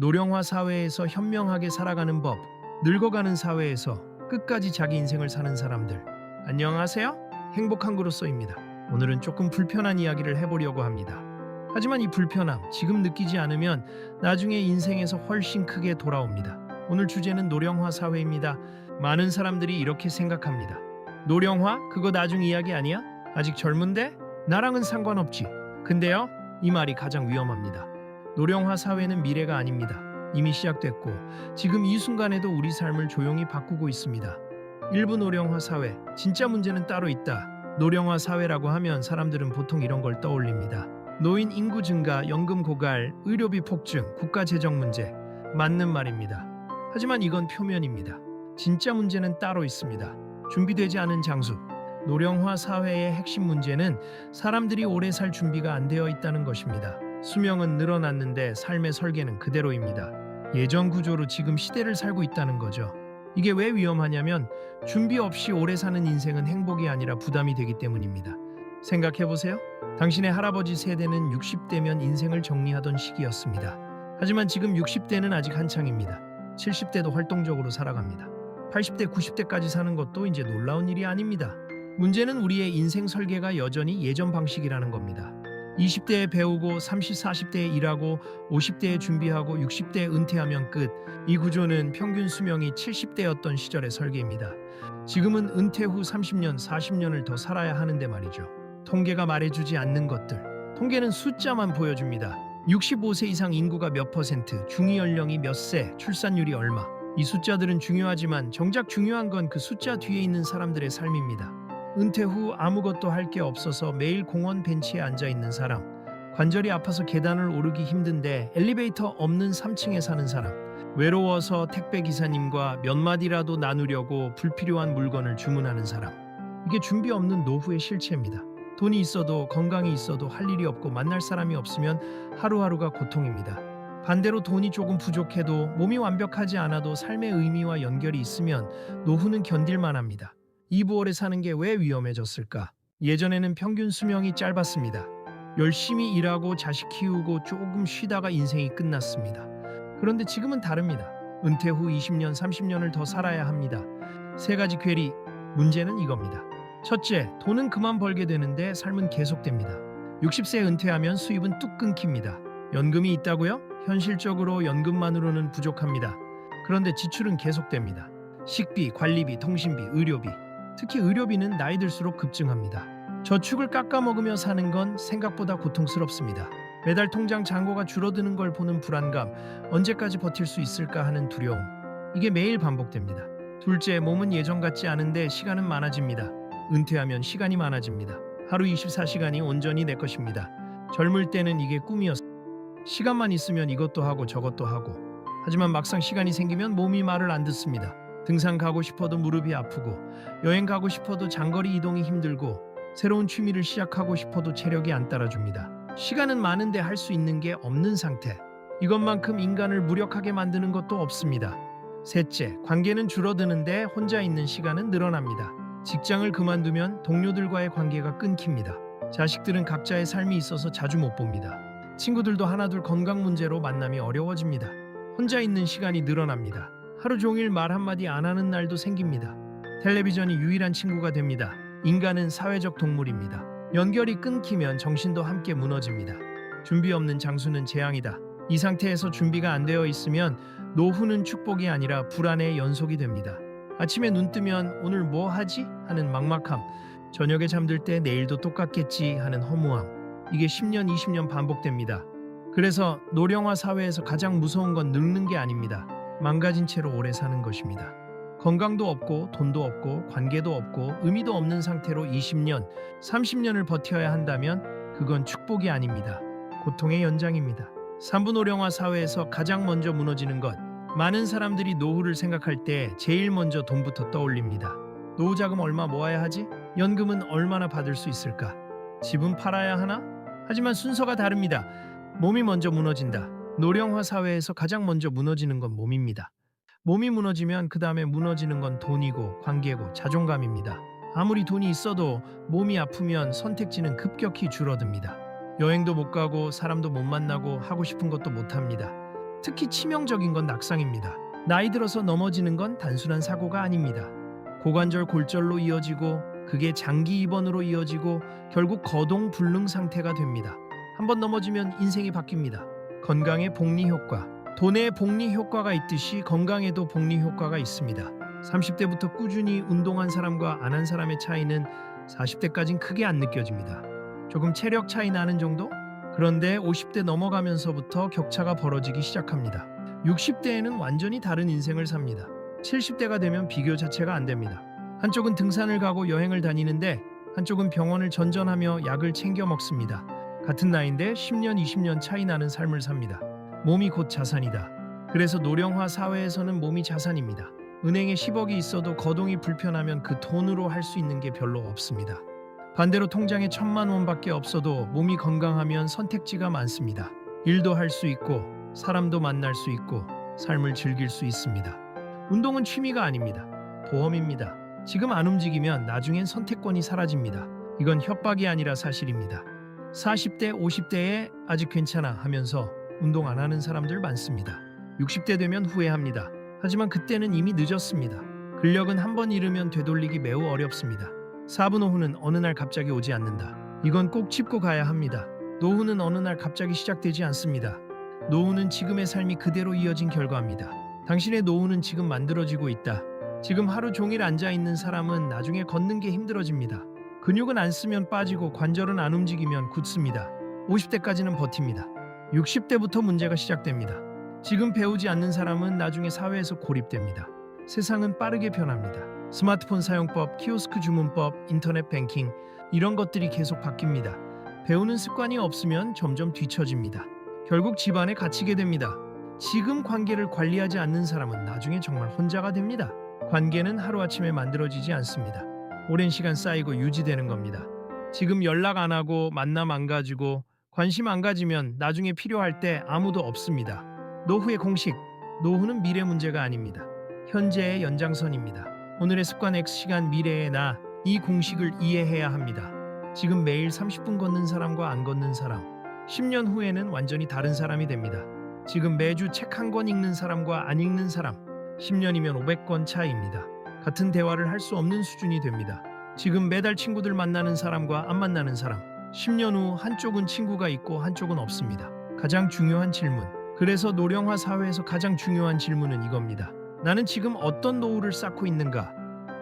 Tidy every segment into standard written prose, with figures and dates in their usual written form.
노령화 사회에서 현명하게 살아가는 법, 늙어가는 사회에서 끝까지 자기 인생을 사는 사람들. 안녕하세요. 행복한 그로서입니다. 오늘은 조금 불편한 이야기를 해보려고 합니다. 하지만 이 불편함 지금 느끼지 않으면 나중에 인생에서 훨씬 크게 돌아옵니다. 오늘 주제는 노령화 사회입니다. 많은 사람들이 이렇게 생각합니다. 노령화? 그거 나중 이야기 아니야? 아직 젊은데? 나랑은 상관없지. 근데요, 이 말이 가장 위험합니다. 노령화 사회는 미래가 아닙니다. 이미 시작됐고 지금 이 순간에도 우리 삶을 조용히 바꾸고 있습니다. 일부 노령화 사회, 진짜 문제는 따로 있다. 노령화 사회라고 하면 사람들은 보통 이런 걸 떠올립니다. 노인 인구 증가, 연금 고갈, 의료비 폭증, 국가 재정 문제. 맞는 말입니다. 하지만 이건 표면입니다. 진짜 문제는 따로 있습니다. 준비되지 않은 장수. 노령화 사회의 핵심 문제는 사람들이 오래 살 준비가 안 되어 있다는 것입니다. 수명은 늘어났는데 삶의 설계는 그대로입니다. 예전 구조로 지금 시대를 살고 있다는 거죠. 이게 왜 위험하냐면 준비 없이 오래 사는 인생은 행복이 아니라 부담이 되기 때문입니다. 생각해보세요. 당신의 할아버지 세대는 60대면 인생을 정리하던 시기였습니다. 하지만 지금 60대는 아직 한창입니다. 70대도 활동적으로 살아갑니다. 80대, 90대까지 사는 것도 이제 놀라운 일이 아닙니다. 문제는 우리의 인생 설계가 여전히 예전 방식이라는 겁니다. 20대에 배우고 30, 40대에 일하고 50대에 준비하고 60대에 은퇴하면 끝. 이 구조는 평균 수명이 70대였던 시절의 설계입니다. 지금은 은퇴 후 30년, 40년을 더 살아야 하는데 말이죠. 통계가 말해주지 않는 것들. 통계는 숫자만 보여줍니다. 65세 이상 인구가 몇 퍼센트, 중위연령이 몇 세, 출산율이 얼마. 이 숫자들은 중요하지만 정작 중요한 건 그 숫자 뒤에 있는 사람들의 삶입니다. 은퇴 후 아무것도 할 게 없어서 매일 공원 벤치에 앉아 있는 사람, 관절이 아파서 계단을 오르기 힘든데 엘리베이터 없는 3층에 사는 사람, 외로워서 택배 기사님과 몇 마디라도 나누려고 불필요한 물건을 주문하는 사람. 이게 준비 없는 노후의 실체입니다. 돈이 있어도 건강이 있어도 할 일이 없고 만날 사람이 없으면 하루하루가 고통입니다. 반대로 돈이 조금 부족해도 몸이 완벽하지 않아도 삶의 의미와 연결이 있으면 노후는 견딜만 합니다. 이 부월에 사는 게 왜 위험해졌을까? 예전에는 평균 수명이 짧았습니다. 열심히 일하고 자식 키우고 조금 쉬다가 인생이 끝났습니다. 그런데 지금은 다릅니다. 은퇴 후 20년, 30년을 더 살아야 합니다. 세 가지 괴리, 문제는 이겁니다. 첫째, 돈은 그만 벌게 되는데 삶은 계속됩니다. 60세에 은퇴하면 수입은 뚝 끊깁니다. 연금이 있다고요? 현실적으로 연금만으로는 부족합니다. 그런데 지출은 계속됩니다. 식비, 관리비, 통신비, 의료비. 특히 의료비는 나이 들수록 급증합니다. 저축을 깎아먹으며 사는 건 생각보다 고통스럽습니다. 매달 통장 잔고가 줄어드는 걸 보는 불안감, 언제까지 버틸 수 있을까 하는 두려움. 이게 매일 반복됩니다. 둘째, 몸은 예전 같지 않은데 시간은 많아집니다. 은퇴하면 시간이 많아집니다. 하루 24시간이 온전히 내 것입니다. 젊을 때는 이게 꿈이었습니다. 시간만 있으면 이것도 하고 저것도 하고. 하지만 막상 시간이 생기면 몸이 말을 안 듣습니다. 등산 가고 싶어도 무릎이 아프고, 여행 가고 싶어도 장거리 이동이 힘들고, 새로운 취미를 시작하고 싶어도 체력이 안 따라줍니다. 시간은 많은데 할 수 있는 게 없는 상태. 이것만큼 인간을 무력하게 만드는 것도 없습니다. 셋째, 관계는 줄어드는데 혼자 있는 시간은 늘어납니다. 직장을 그만두면 동료들과의 관계가 끊깁니다. 자식들은 각자의 삶이 있어서 자주 못 봅니다. 친구들도 하나둘 건강 문제로 만남이 어려워집니다. 혼자 있는 시간이 늘어납니다. 하루 종일 말 한마디 안 하는 날도 생깁니다. 텔레비전이 유일한 친구가 됩니다. 인간은 사회적 동물입니다. 연결이 끊기면 정신도 함께 무너집니다. 준비 없는 장수는 재앙이다. 이 상태에서 준비가 안 되어 있으면 노후는 축복이 아니라 불안의 연속이 됩니다. 아침에 눈 뜨면 오늘 뭐 하지? 하는 막막함, 저녁에 잠들 때 내일도 똑같겠지 하는 허무함. 이게 10년, 20년 반복됩니다. 그래서 노령화 사회에서 가장 무서운 건 늙는 게 아닙니다. 망가진 채로 오래 사는 것입니다. 건강도 없고 돈도 없고 관계도 없고 의미도 없는 상태로 20년, 30년을 버텨야 한다면 그건 축복이 아닙니다. 고통의 연장입니다. 3부 노령화 사회에서 가장 먼저 무너지는 것. 많은 사람들이 노후를 생각할 때 제일 먼저 돈부터 떠올립니다. 노후 자금 얼마 모아야 하지? 연금은 얼마나 받을 수 있을까? 집은 팔아야 하나? 하지만 순서가 다릅니다. 몸이 먼저 무너진다. 노령화 사회에서 가장 먼저 무너지는 건 몸입니다. 몸이 무너지면 그 다음에 무너지는 건 돈이고 관계고 자존감입니다. 아무리 돈이 있어도 몸이 아프면 선택지는 급격히 줄어듭니다. 여행도 못 가고 사람도 못 만나고 하고 싶은 것도 못 합니다. 특히 치명적인 건 낙상입니다. 나이 들어서 넘어지는 건 단순한 사고가 아닙니다. 고관절 골절로 이어지고 그게 장기 입원으로 이어지고 결국 거동 불능 상태가 됩니다. 한번 넘어지면 인생이 바뀝니다. 건강의 복리 효과. 돈에 복리 효과가 있듯이 건강에도 복리 효과가 있습니다. 30대부터 꾸준히 운동한 사람과 안 한 사람의 차이는 40대까진 크게 안 느껴집니다. 조금 체력 차이 나는 정도? 그런데 50대 넘어가면서부터 격차가 벌어지기 시작합니다. 60대에는 완전히 다른 인생을 삽니다. 70대가 되면 비교 자체가 안 됩니다. 한쪽은 등산을 가고 여행을 다니는데 한쪽은 병원을 전전하며 약을 챙겨 먹습니다. 같은 나이인데 10년, 20년 차이 나는 삶을 삽니다. 몸이 곧 자산이다. 그래서 노령화 사회에서는 몸이 자산입니다. 은행에 10억이 있어도 거동이 불편하면 그 돈으로 할 수 있는 게 별로 없습니다. 반대로 통장에 1,000만 원밖에 없어도 몸이 건강하면 선택지가 많습니다. 일도 할 수 있고 사람도 만날 수 있고 삶을 즐길 수 있습니다. 운동은 취미가 아닙니다. 보험입니다. 지금 안 움직이면 나중엔 선택권이 사라집니다. 이건 협박이 아니라 사실입니다. 40대, 50대에 아직 괜찮아 하면서 운동 안 하는 사람들 많습니다. 60대 되면 후회합니다. 하지만 그때는 이미 늦었습니다. 근력은 한 번 잃으면 되돌리기 매우 어렵습니다. 4분 오후는 어느 날 갑자기 오지 않는다. 이건 꼭 짚고 가야 합니다. 노후는 어느 날 갑자기 시작되지 않습니다. 노후는 지금의 삶이 그대로 이어진 결과입니다. 당신의 노후는 지금 만들어지고 있다. 지금 하루 종일 앉아있는 사람은 나중에 걷는 게 힘들어집니다. 근육은 안 쓰면 빠지고 관절은 안 움직이면 굳습니다. 50대까지는 버팁니다. 60대부터 문제가 시작됩니다. 지금 배우지 않는 사람은 나중에 사회에서 고립됩니다. 세상은 빠르게 변합니다. 스마트폰 사용법, 키오스크 주문법, 인터넷 뱅킹 이런 것들이 계속 바뀝니다. 배우는 습관이 없으면 점점 뒤처집니다. 결국 집안에 갇히게 됩니다. 지금 관계를 관리하지 않는 사람은 나중에 정말 혼자가 됩니다. 관계는 하루아침에 만들어지지 않습니다. 오랜 시간 쌓이고 유지되는 겁니다. 지금 연락 안 하고 만남 안 가지고 관심 안 가지면 나중에 필요할 때 아무도 없습니다. 노후의 공식. 노후는 미래 문제가 아닙니다. 현재의 연장선입니다. 오늘의 습관 X시간 미래의 나. 이 공식을 이해해야 합니다. 지금 매일 30분 걷는 사람과 안 걷는 사람. 10년 후에는 완전히 다른 사람이 됩니다. 지금 매주 책 한 권 읽는 사람과 안 읽는 사람. 10년이면 500권 차이입니다. 같은 대화를 할 수 없는 수준이 됩니다. 지금 매달 친구들 만나는 사람과 안 만나는 사람. 10년 후 한쪽은 친구가 있고 한쪽은 없습니다. 가장 중요한 질문. 그래서 노령화 사회에서 가장 중요한 질문은 이겁니다. 나는 지금 어떤 노후를 쌓고 있는가?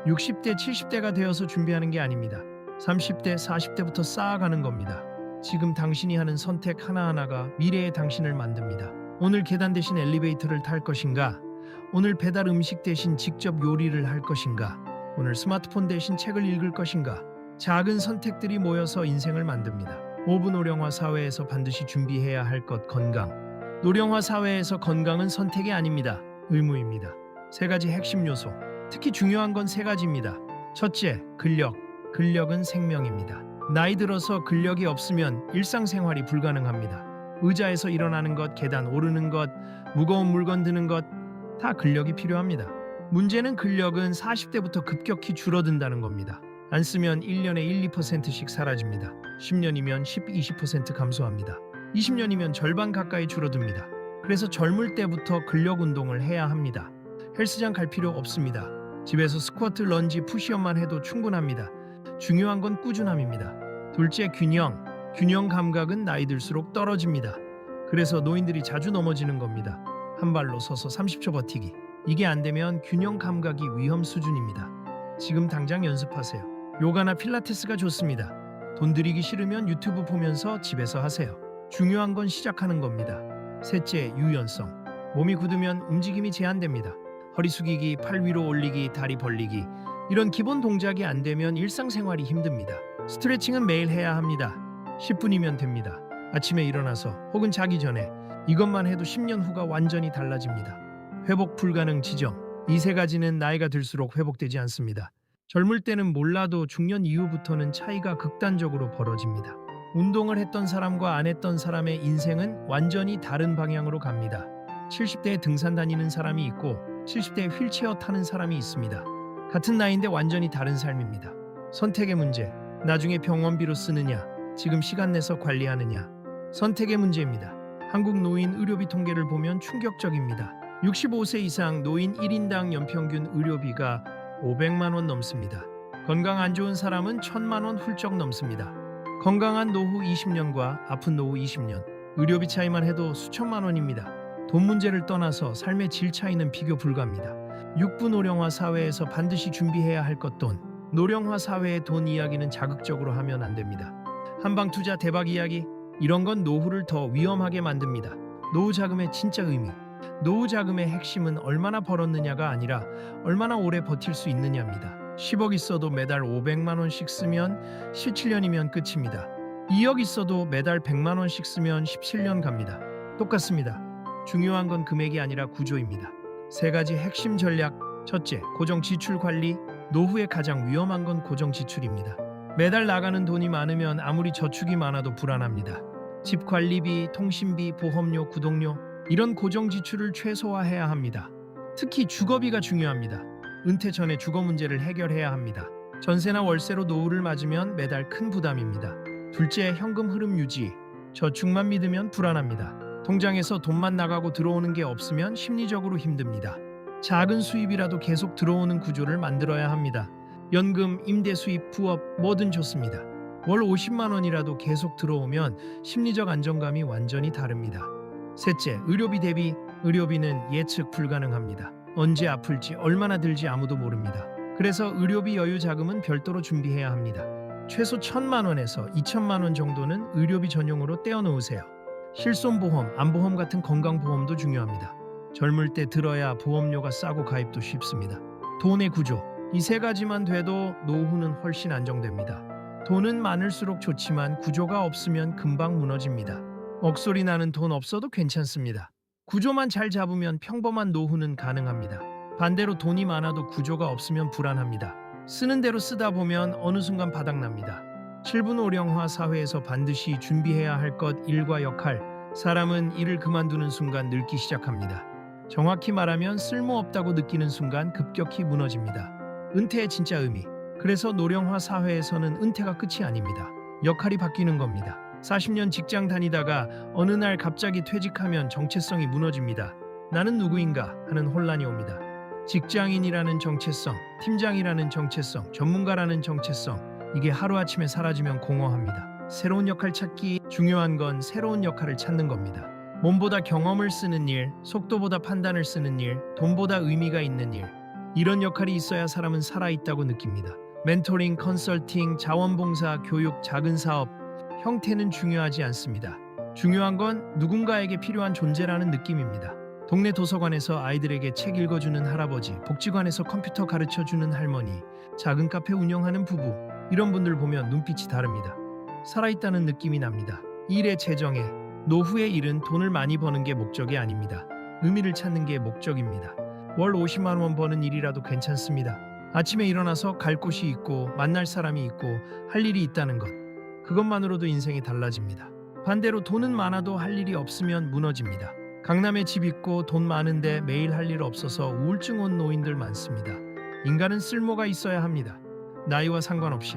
60대, 70대가 되어서 준비하는 게 아닙니다. 30대, 40대부터 쌓아가는 겁니다. 지금 당신이 하는 선택 하나하나가 미래의 당신을 만듭니다. 오늘 계단 대신 엘리베이터를 탈 것인가? 오늘 배달 음식 대신 직접 요리를 할 것인가? 오늘 스마트폰 대신 책을 읽을 것인가? 작은 선택들이 모여서 인생을 만듭니다. 5분 노령화 사회에서 반드시 준비해야 할 것 건강. 노령화 사회에서 건강은 선택이 아닙니다. 의무입니다. 3가지 핵심 요소. 특히 중요한 건 3가지입니다. 첫째, 근력. 근력은 생명입니다. 나이 들어서 근력이 없으면 일상생활이 불가능합니다. 의자에서 일어나는 것, 계단 오르는 것, 무거운 물건 드는 것 다 근력이 필요합니다. 문제는 근력은 40대부터 급격히 줄어든다는 겁니다. 안 쓰면 1년에 1~2%씩 사라집니다. 10년이면 10~20% 감소합니다. 20년이면 절반 가까이 줄어듭니다. 그래서 젊을 때부터 근력 운동을 해야 합니다. 헬스장 갈 필요 없습니다. 집에서 스쿼트, 런지, 푸시업만 해도 충분합니다. 중요한 건 꾸준함입니다. 둘째, 균형. 균형 감각은 나이 들수록 떨어집니다. 그래서 노인들이 자주 넘어지는 겁니다. 한 발로 서서 30초 버티기. 이게 안 되면 균형 감각이 위험 수준입니다. 지금 당장 연습하세요. 요가나 필라테스가 좋습니다. 돈 들이기 싫으면 유튜브 보면서 집에서 하세요. 중요한 건 시작하는 겁니다. 셋째, 유연성. 몸이 굳으면 움직임이 제한됩니다. 허리 숙이기, 팔 위로 올리기, 다리 벌리기 이런 기본 동작이 안 되면 일상생활이 힘듭니다. 스트레칭은 매일 해야 합니다. 10분이면 됩니다. 아침에 일어나서 혹은 자기 전에 이것만 해도 10년 후가 완전히 달라집니다. 회복 불가능 지정. 이 3가지는 나이가 들수록 회복되지 않습니다. 젊을 때는 몰라도 중년 이후부터는 차이가 극단적으로 벌어집니다. 운동을 했던 사람과 안 했던 사람의 인생은 완전히 다른 방향으로 갑니다. 70대에 등산 다니는 사람이 있고 70대에 휠체어 타는 사람이 있습니다. 같은 나이인데 완전히 다른 삶입니다. 선택의 문제. 나중에 병원비로 쓰느냐, 지금 시간 내서 관리하느냐. 선택의 문제입니다. 한국 노인 의료비 통계를 보면 충격적입니다. 65세 이상 노인 1인당 연평균 의료비가 500만 원 넘습니다. 건강 안 좋은 사람은 1000만 원 훌쩍 넘습니다. 건강한 노후 20년과 아픈 노후 20년, 의료비 차이만 해도 수천만 원입니다. 돈 문제를 떠나서 삶의 질 차이는 비교 불가합니다. 6부 노령화 사회에서 반드시 준비해야 할 것 돈. 노령화 사회의 돈 이야기는 자극적으로 하면 안 됩니다. 한방 투자 대박 이야기, 이런 건 노후를 더 위험하게 만듭니다. 노후 자금의 진짜 의미. 노후 자금의 핵심은 얼마나 벌었느냐가 아니라 얼마나 오래 버틸 수 있느냐입니다. 10억 있어도 매달 500만 원씩 쓰면 17년이면 끝입니다. 2억 있어도 매달 100만 원씩 쓰면 17년 갑니다. 똑같습니다. 중요한 건 금액이 아니라 구조입니다. 세 가지 핵심 전략. 첫째, 고정 지출 관리. 노후에 가장 위험한 건 고정 지출입니다. 매달 나가는 돈이 많으면 아무리 저축이 많아도 불안합니다. 집 관리비, 통신비, 보험료, 구독료, 이런 고정 지출을 최소화해야 합니다. 특히 주거비가 중요합니다. 은퇴 전에 주거 문제를 해결해야 합니다. 전세나 월세로 노후를 맞으면 매달 큰 부담입니다. 둘째, 현금 흐름 유지. 저축만 믿으면 불안합니다. 통장에서 돈만 나가고 들어오는 게 없으면 심리적으로 힘듭니다. 작은 수입이라도 계속 들어오는 구조를 만들어야 합니다. 연금, 임대 수입, 부업 뭐든 좋습니다. 월 50만 원이라도 계속 들어오면 심리적 안정감이 완전히 다릅니다. 셋째, 의료비 대비. 의료비는 예측 불가능합니다. 언제 아플지 얼마나 들지 아무도 모릅니다. 그래서 의료비 여유 자금은 별도로 준비해야 합니다. 최소 1000만 원에서 2000만 원 정도는 의료비 전용으로 떼어놓으세요. 실손보험, 암보험 같은 건강보험도 중요합니다. 젊을 때 들어야 보험료가 싸고 가입도 쉽습니다. 돈의 구조, 이 세 가지만 돼도 노후는 훨씬 안정됩니다. 돈은 많을수록 좋지만 구조가 없으면 금방 무너집니다. 억소리 나는 돈 없어도 괜찮습니다. 구조만 잘 잡으면 평범한 노후는 가능합니다. 반대로 돈이 많아도 구조가 없으면 불안합니다. 쓰는 대로 쓰다 보면 어느 순간 바닥납니다. 7부 노령화 사회에서 반드시 준비해야 할 것, 일과 역할. 사람은 일을 그만두는 순간 늙기 시작합니다. 정확히 말하면 쓸모없다고 느끼는 순간 급격히 무너집니다. 은퇴의 진짜 의미. 그래서 노령화 사회에서는 은퇴가 끝이 아닙니다. 역할이 바뀌는 겁니다. 40년 직장 다니다가 어느 날 갑자기 퇴직하면 정체성이 무너집니다. 나는 누구인가 하는 혼란이 옵니다. 직장인이라는 정체성, 팀장이라는 정체성, 전문가라는 정체성, 이게 하루아침에 사라지면 공허합니다. 새로운 역할 찾기. 중요한 건 새로운 역할을 찾는 겁니다. 몸보다 경험을 쓰는 일, 속도보다 판단을 쓰는 일, 돈보다 의미가 있는 일. 이런 역할이 있어야 사람은 살아있다고 느낍니다. 멘토링, 컨설팅, 자원봉사, 교육, 작은 사업. 형태는 중요하지 않습니다. 중요한 건 누군가에게 필요한 존재라는 느낌입니다. 동네 도서관에서 아이들에게 책 읽어주는 할아버지, 복지관에서 컴퓨터 가르쳐주는 할머니, 작은 카페 운영하는 부부. 이런 분들 보면 눈빛이 다릅니다. 살아있다는 느낌이 납니다. 일의 재정에. 노후의 일은 돈을 많이 버는 게 목적이 아닙니다. 의미를 찾는 게 목적입니다. 월 50만 원 버는 일이라도 괜찮습니다. 아침에 일어나서 갈 곳이 있고 만날 사람이 있고 할 일이 있다는 것. 그것만으로도 인생이 달라집니다. 반대로 돈은 많아도 할 일이 없으면 무너집니다. 강남에 집 있고 돈 많은데 매일 할 일 없어서 우울증 온 노인들 많습니다. 인간은 쓸모가 있어야 합니다. 나이와 상관없이.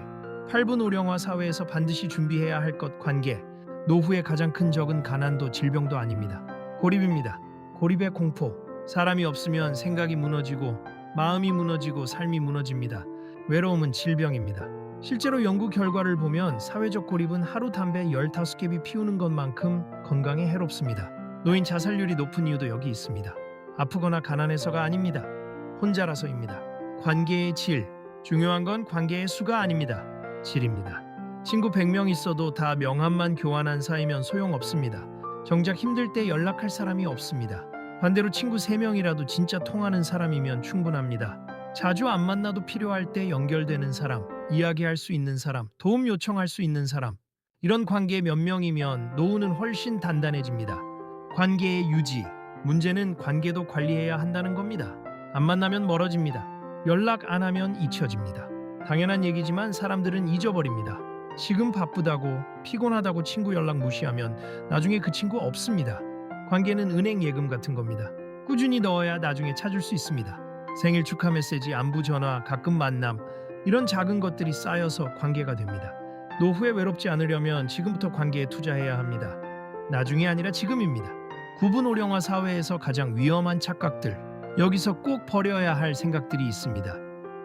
8부 노령화 사회에서 반드시 준비해야 할 것, 관계. 노후의 가장 큰 적은 가난도 질병도 아닙니다. 고립입니다. 고립의 공포. 사람이 없으면 생각이 무너지고 마음이 무너지고 삶이 무너집니다. 외로움은 질병입니다. 실제로 연구 결과를 보면 사회적 고립은 하루 담배 15개비 피우는 것만큼 건강에 해롭습니다. 노인 자살률이 높은 이유도 여기 있습니다. 아프거나 가난해서가 아닙니다. 혼자라서입니다. 관계의 질. 중요한 건 관계의 수가 아닙니다. 질입니다. 친구 100명 있어도 다 명함만 교환한 사이면 소용없습니다. 정작 힘들 때 연락할 사람이 없습니다. 반대로 친구 3명이라도 진짜 통하는 사람이면 충분합니다. 자주 안 만나도 필요할 때 연결되는 사람, 이야기할 수 있는 사람, 도움 요청할 수 있는 사람. 이런 관계 몇 명이면 노후는 훨씬 단단해집니다. 관계의 유지. 문제는 관계도 관리해야 한다는 겁니다. 안 만나면 멀어집니다. 연락 안 하면 잊혀집니다. 당연한 얘기지만 사람들은 잊어버립니다. 지금 바쁘다고, 피곤하다고 친구 연락 무시하면 나중에 그 친구 없습니다. 관계는 은행 예금 같은 겁니다. 꾸준히 넣어야 나중에 찾을 수 있습니다. 생일 축하 메시지, 안부 전화, 가끔 만남, 이런 작은 것들이 쌓여서 관계가 됩니다. 노후에 외롭지 않으려면 지금부터 관계에 투자해야 합니다. 나중이 아니라 지금입니다. 구분오령화 사회에서 가장 위험한 착각들, 여기서 꼭 버려야 할 생각들이 있습니다.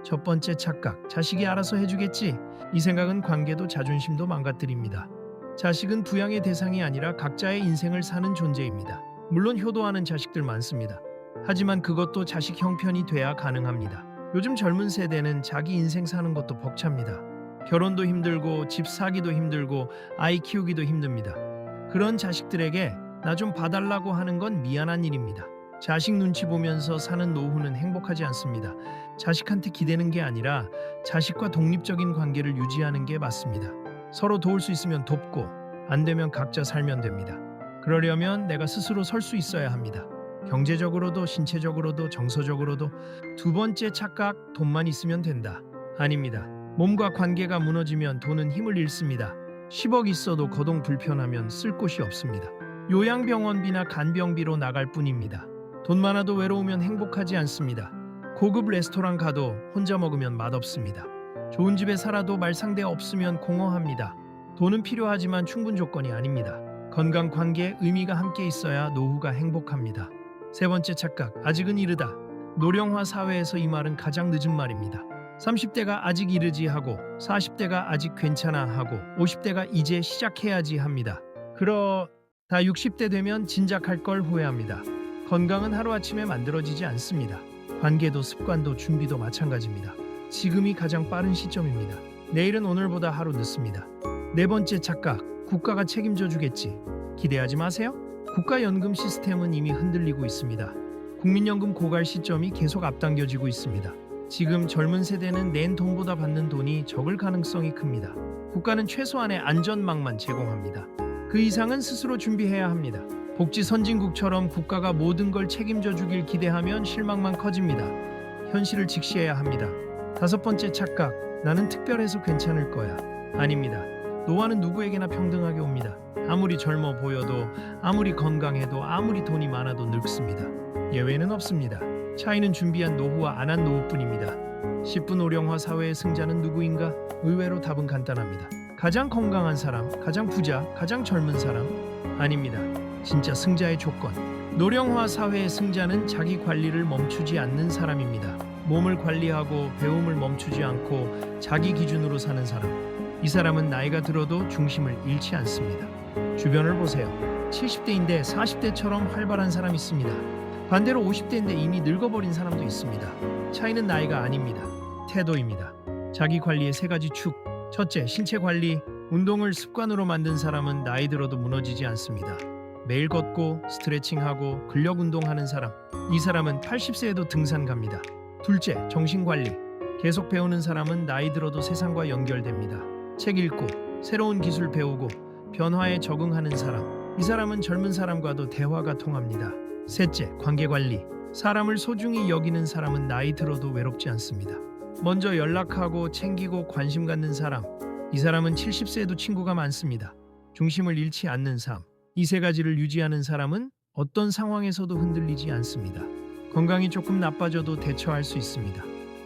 첫 번째 착각, 자식이 알아서 해주겠지. 이 생각은 관계도 자존심도 망가뜨립니다. 자식은 부양의 대상이 아니라 각자의 인생을 사는 존재입니다. 물론 효도하는 자식들 많습니다. 하지만 그것도 자식 형편이 돼야 가능합니다. 요즘 젊은 세대는 자기 인생 사는 것도 벅찹니다. 결혼도 힘들고 집 사기도 힘들고 아이 키우기도 힘듭니다. 그런 자식들에게 나 좀 봐달라고 하는 건 미안한 일입니다. 자식 눈치 보면서 사는 노후는 행복하지 않습니다. 자식한테 기대는 게 아니라 자식과 독립적인 관계를 유지하는 게 맞습니다. 서로 도울 수 있으면 돕고 안 되면 각자 살면 됩니다. 그러려면 내가 스스로 설 수 있어야 합니다. 경제적으로도 신체적으로도 정서적으로도. 두 번째 착각, 돈만 있으면 된다. 아닙니다. 몸과 관계가 무너지면 돈은 힘을 잃습니다. 10억 있어도 거동 불편하면 쓸 곳이 없습니다. 요양병원비나 간병비로 나갈 뿐입니다. 돈 많아도 외로우면 행복하지 않습니다. 고급 레스토랑 가도 혼자 먹으면 맛없습니다. 좋은 집에 살아도 말상대 없으면 공허합니다. 돈은 필요하지만 충분 조건이 아닙니다. 건강, 관계, 의미가 함께 있어야 노후가 행복합니다. 세 번째 착각, 아직은 이르다. 노령화 사회에서 이 말은 가장 늦은 말입니다. 30대가 아직 이르지 하고 40대가 아직 괜찮아 하고 50대가 이제 시작해야지 합니다. 다 60대 되면 진작 할 걸 후회합니다. 건강은 하루아침에 만들어지지 않습니다. 관계도 습관도 준비도 마찬가지입니다. 지금이 가장 빠른 시점입니다. 내일은 오늘보다 하루 늦습니다. 네 번째 착각, 국가가 책임져 주겠지. 기대하지 마세요. 국가연금 시스템은 이미 흔들리고 있습니다. 국민연금 고갈 시점이 계속 앞당겨지고 있습니다. 지금 젊은 세대는 낸 돈보다 받는 돈이 적을 가능성이 큽니다. 국가는 최소한의 안전망만 제공합니다. 그 이상은 스스로 준비해야 합니다. 복지 선진국처럼 국가가 모든 걸 책임져 주길 기대하면 실망만 커집니다. 현실을 직시해야 합니다. 다섯 번째 착각, 나는 특별해서 괜찮을 거야. 아닙니다. 노화는 누구에게나 평등하게 옵니다. 아무리 젊어 보여도, 아무리 건강해도, 아무리 돈이 많아도 늙습니다. 예외는 없습니다. 차이는 준비한 노후와 안 한 노후뿐입니다. 10분 오령화 사회의 승자는 누구인가? 의외로 답은 간단합니다. 가장 건강한 사람, 가장 부자, 가장 젊은 사람? 아닙니다. 진짜 승자의 조건. 노령화 사회의 승자는 자기 관리를 멈추지 않는 사람입니다. 몸을 관리하고 배움을 멈추지 않고 자기 기준으로 사는 사람. 이 사람은 나이가 들어도 중심을 잃지 않습니다. 주변을 보세요. 70대인데 40대처럼 활발한 사람 있습니다. 반대로 50대인데 이미 늙어버린 사람도 있습니다. 차이는 나이가 아닙니다. 태도입니다. 자기 관리의 세 가지 축. 첫째, 신체 관리. 운동을 습관으로 만든 사람은 나이 들어도 무너지지 않습니다. 매일 걷고 스트레칭하고 근력 운동하는 사람. 이 사람은 80세에도 등산 갑니다. 둘째, 정신 관리. 계속 배우는 사람은 나이 들어도 세상과 연결됩니다. 책 읽고 새로운 기술 배우고 변화에 적응하는 사람. 이 사람은 젊은 사람과도 대화가 통합니다. 셋째, 관계 관리. 사람을 소중히 여기는 사람은 나이 들어도 외롭지 않습니다. 먼저 연락하고 챙기고 관심 갖는 사람. 이 사람은 70세에도 친구가 많습니다. 중심을 잃지 않는 삶. 이 세 가지를 유지하는 사람은 어떤 상황에서도 흔들리지 않습니다. 건강이 조금 나빠져도 대처할 수 있습니다.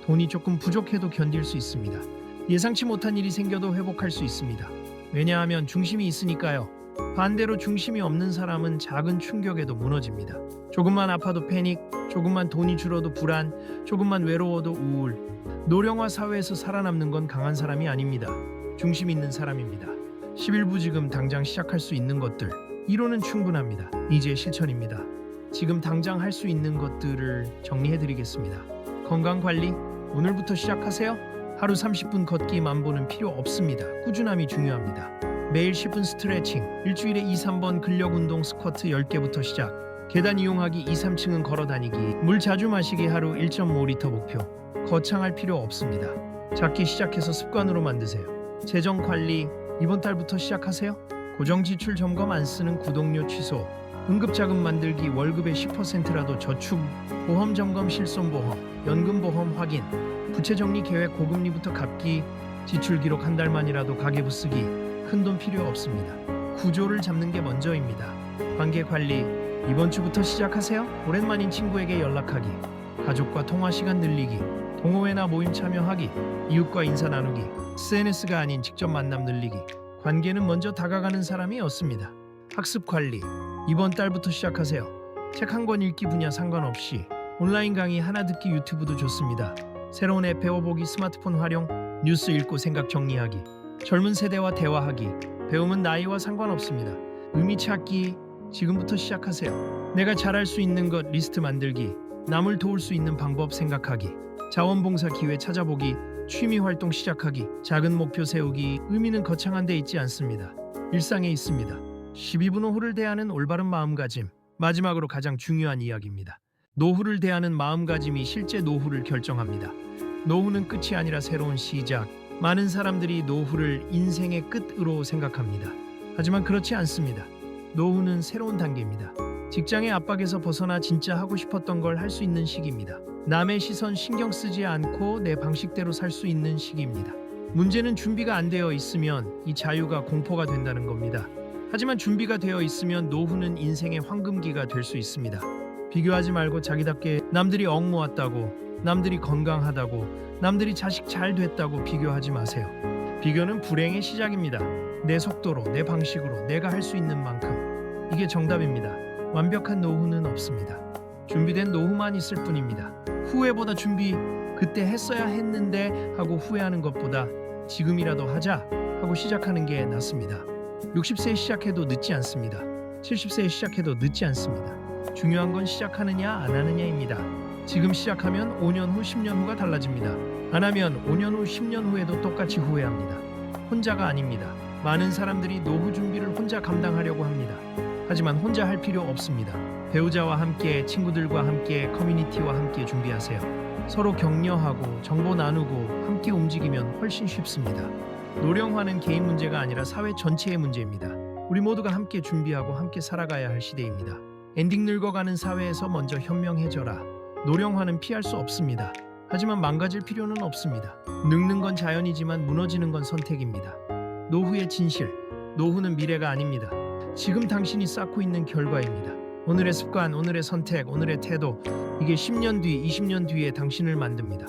돈이 조금 부족해도 견딜 수 있습니다. 예상치 못한 일이 생겨도 회복할 수 있습니다. 왜냐하면 중심이 있으니까요. 반대로 중심이 없는 사람은 작은 충격에도 무너집니다. 조금만 아파도 패닉, 조금만 돈이 줄어도 불안, 조금만 외로워도 우울. 노령화 사회에서 살아남는 건 강한 사람이 아닙니다. 중심 있는 사람입니다. 11부 지금 당장 시작할 수 있는 것들. 이론은 충분합니다. 이제 실천입니다. 지금 당장 할 수 있는 것들을 정리해드리겠습니다. 건강관리, 오늘부터 시작하세요. 하루 30분 걷기 만보는 필요 없습니다. 꾸준함이 중요합니다. 매일 10분 스트레칭, 일주일에 2-3번 근력운동 스쿼트 10개부터 시작. 계단 이용하기 2-3층은 걸어다니기, 물 자주 마시기 하루 1.5리터 목표. 거창할 필요 없습니다. 작게 시작해서 습관으로 만드세요. 재정관리, 이번 달부터 시작하세요. 고정지출 점검 안 쓰는 구독료 취소, 응급자금 만들기 월급의 10%라도 저축, 보험 점검 실손보험, 연금보험 확인, 부채정리 계획 고금리부터 갚기, 지출 기록 한 달만이라도 가계부 쓰기, 큰돈 필요 없습니다. 구조를 잡는 게 먼저입니다. 관계관리, 이번 주부터 시작하세요. 오랜만인 친구에게 연락하기, 가족과 통화시간 늘리기, 동호회나 모임 참여하기, 이웃과 인사 나누기, SNS가 아닌 직접 만남 늘리기. 관계는 먼저 다가가는 사람이 없습니다. 학습 관리. 이번 달부터 시작하세요. 책 한 권 읽기 분야 상관없이 온라인 강의 하나 듣기 유튜브도 좋습니다. 새로운 앱 배워보기, 스마트폰 활용, 뉴스 읽고 생각 정리하기, 젊은 세대와 대화하기. 배움은 나이와 상관없습니다. 의미 찾기. 지금부터 시작하세요. 내가 잘할 수 있는 것 리스트 만들기, 남을 도울 수 있는 방법 생각하기, 자원봉사 기회 찾아보기, 취미 활동 시작하기, 작은 목표 세우기. 의미는 거창한 데 있지 않습니다. 일상에 있습니다. 12분 노후를 대하는 올바른 마음가짐. 마지막으로 가장 중요한 이야기입니다. 노후를 대하는 마음가짐이 실제 노후를 결정합니다. 노후는 끝이 아니라 새로운 시작. 많은 사람들이 노후를 인생의 끝으로 생각합니다. 하지만 그렇지 않습니다. 노후는 새로운 단계입니다. 직장의 압박에서 벗어나 진짜 하고 싶었던 걸 할 수 있는 시기입니다. 남의 시선 신경 쓰지 않고 내 방식대로 살 수 있는 시기입니다. 문제는 준비가 안 되어 있으면 이 자유가 공포가 된다는 겁니다. 하지만 준비가 되어 있으면 노후는 인생의 황금기가 될 수 있습니다. 비교하지 말고 자기답게. 남들이 억 모았다고, 남들이 건강하다고, 남들이 자식 잘 됐다고 비교하지 마세요. 비교는 불행의 시작입니다. 내 속도로, 내 방식으로, 내가 할 수 있는 만큼. 이게 정답입니다. 완벽한 노후는 없습니다. 준비된 노후만 있을 뿐입니다. 후회보다 준비, 그때 했어야 했는데 하고 후회하는 것보다 지금이라도 하자 하고 시작하는 게 낫습니다. 60세에 시작해도 늦지 않습니다. 70세에 시작해도 늦지 않습니다. 중요한 건 시작하느냐 안 하느냐입니다. 지금 시작하면 5년 후, 10년 후가 달라집니다. 안 하면 5년 후, 10년 후에도 똑같이 후회합니다. 혼자가 아닙니다. 많은 사람들이 노후 준비를 혼자 감당하려고 합니다. 하지만 혼자 할 필요 없습니다. 배우자와 함께, 친구들과 함께, 커뮤니티와 함께 준비하세요. 서로 격려하고 정보 나누고 함께 움직이면 훨씬 쉽습니다. 노령화는 개인 문제가 아니라 사회 전체의 문제입니다. 우리 모두가 함께 준비하고 함께 살아가야 할 시대입니다. 엔딩 늙어가는 사회에서 먼저 현명해져라. 노령화는 피할 수 없습니다. 하지만 망가질 필요는 없습니다. 늙는 건 자연이지만 무너지는 건 선택입니다. 노후의 진실. 노후는 미래가 아닙니다. 지금 당신이 쌓고 있는 결과입니다. 오늘의 습관, 오늘의 선택, 오늘의 태도. 이게 10년 뒤, 20년 뒤에 당신을 만듭니다.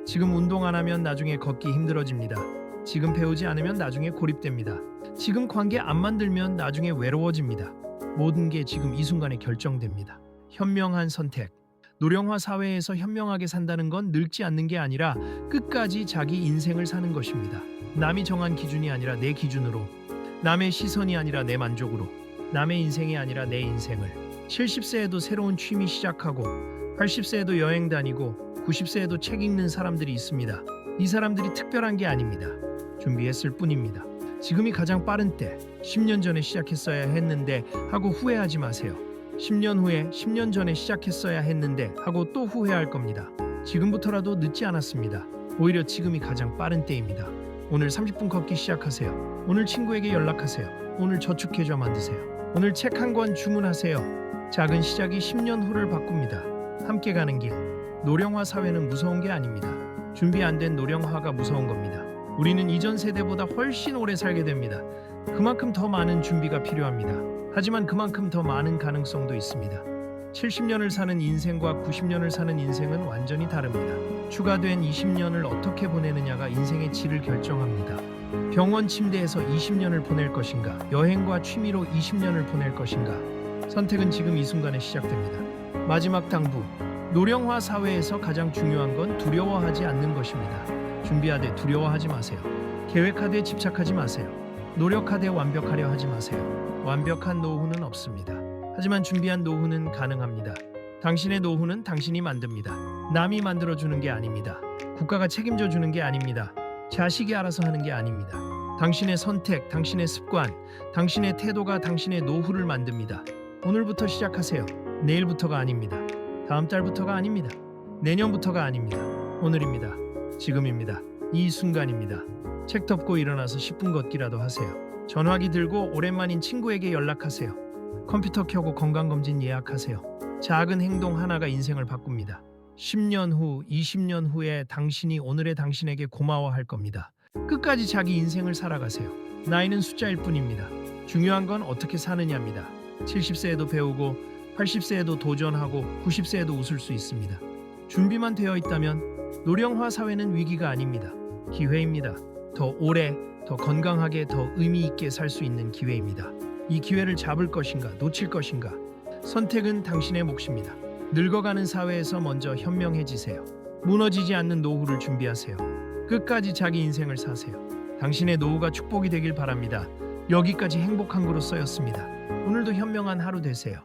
지금 운동 안 하면 나중에 걷기 힘들어집니다. 지금 배우지 않으면 나중에 고립됩니다. 지금 관계 안 만들면 나중에 외로워집니다. 모든 게 지금 이 순간에 결정됩니다. 현명한 선택. 노령화 사회에서 현명하게 산다는 건 늙지 않는 게 아니라 끝까지 자기 인생을 사는 것입니다. 남이 정한 기준이 아니라 내 기준으로, 남의 시선이 아니라 내 만족으로, 남의 인생이 아니라 내 인생을. 70세에도 새로운 취미 시작하고, 80세에도 여행 다니고, 90세에도 책 읽는 사람들이 있습니다. 이 사람들이 특별한 게 아닙니다. 준비했을 뿐입니다. 지금이 가장 빠른 때. 10년 전에 시작했어야 했는데 하고 후회하지 마세요. 10년 후에 10년 전에 시작했어야 했는데 하고 또 후회할 겁니다. 지금부터라도 늦지 않았습니다. 오히려 지금이 가장 빠른 때입니다. 오늘 30분 걷기 시작하세요. 오늘 친구에게 연락하세요. 오늘 저축계좌 만드세요. 오늘 책 한 권 주문하세요. 작은 시작이 10년 후를 바꿉니다. 함께 가는 길. 노령화 사회는 무서운 게 아닙니다. 준비 안 된 노령화가 무서운 겁니다. 우리는 이전 세대보다 훨씬 오래 살게 됩니다. 그만큼 더 많은 준비가 필요합니다. 하지만 그만큼 더 많은 가능성도 있습니다. 70년을 사는 인생과 90년을 사는 인생은 완전히 다릅니다. 추가된 20년을 어떻게 보내느냐가 인생의 질을 결정합니다. 병원 침대에서 20년을 보낼 것인가, 여행과 취미로 20년을 보낼 것인가. 선택은 지금 이 순간에 시작됩니다. 마지막 당부. 노령화 사회에서 가장 중요한 건 두려워하지 않는 것입니다. 준비하되 두려워하지 마세요. 계획하되 집착하지 마세요. 노력하되 완벽하려 하지 마세요. 완벽한 노후는 없습니다. 하지만 준비한 노후는 가능합니다. 당신의 노후는 당신이 만듭니다. 남이 만들어주는 게 아닙니다. 국가가 책임져 주는 게 아닙니다. 자식이 알아서 하는 게 아닙니다. 당신의 선택, 당신의 습관, 당신의 태도가 당신의 노후를 만듭니다. 오늘부터 시작하세요. 내일부터가 아닙니다. 다음 달부터가 아닙니다. 내년부터가 아닙니다. 오늘입니다. 지금입니다. 이 순간입니다. 책 덮고 일어나서 10분 걷기라도 하세요. 전화기 들고 오랜만인 친구에게 연락하세요. 컴퓨터 켜고 건강검진 예약하세요. 작은 행동 하나가 인생을 바꿉니다. 10년 후, 20년 후에 당신이 오늘의 당신에게 고마워할 겁니다. 끝까지 자기 인생을 살아가세요. 나이는 숫자일 뿐입니다. 중요한 건 어떻게 사느냐입니다. 70세에도 배우고 80세에도 도전하고 90세에도 웃을 수 있습니다. 준비만 되어 있다면 노령화 사회는 위기가 아닙니다. 기회입니다. 더 오래, 더 건강하게, 더 의미 있게 살 수 있는 기회입니다. 이 기회를 잡을 것인가, 놓칠 것인가? 선택은 당신의 몫입니다. 늙어가는 사회에서 먼저 현명해지세요. 무너지지 않는 노후를 준비하세요. 끝까지 자기 인생을 사세요. 당신의 노후가 축복이 되길 바랍니다. 여기까지 행복한 그로써였습니다. 오늘도 현명한 하루 되세요.